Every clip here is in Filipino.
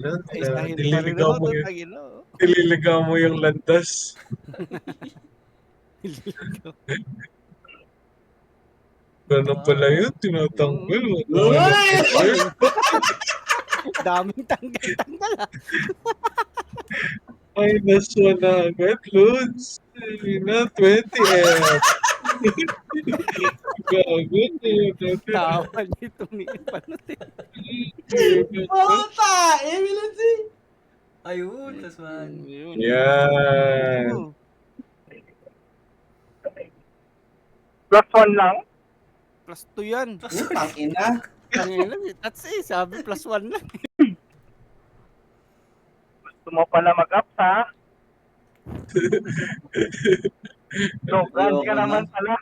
Ay, Na style pa rin nililigaw ako mo dun, yung tangina, oh. nililigaw mo yung landas. Nililigaw. Gano'n pala Ah. yun, tinatanggal, Mm. wala ng effect. Daming daming tanggal-tanggal, ah. -1 na agad, lods. Ayun na, 20F. Gago, Tawa nito ni Ipanot, eh. Puta! Emergency! Ayun, +1. Yun, Yan. oh. +1 lang? +2 yan. Putang ina. Tangina, may tats, eh. Sabi +1 lang, eh. Gusto mo pala mag-ups, ha? Sobrang ka Ayoko na. naman pala.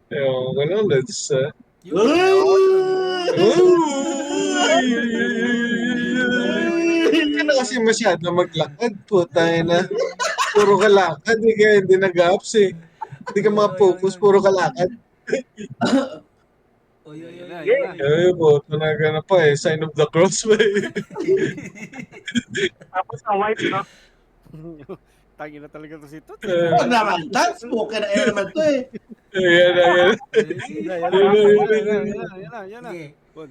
Ewan ko lang, lods, ah. Yun. Hindi ka na kasi masyado maglakad, putangina. Puro ka lakad, eh, kaya hindi nag-ups, eh. Hindi ka maka-focus, puro ka lakad. Oy, oy, Ayun oy, na, oy, ayun na. oy. Ay, puto na gano'n pa, eh, sign of the cross pa, eh. Tapos ang white, no? Tangina talaga 'to si Tots, eh. Huwag naman, Tats. Okay na air naman to eh. Ayan, ayan. Ayun na, Ay, ayun na, ayun na, ayun na, ayun na, ayun na. Sige. Bon.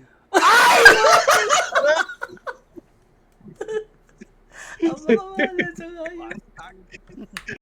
Ang mga wala sa ngayon. Bastard.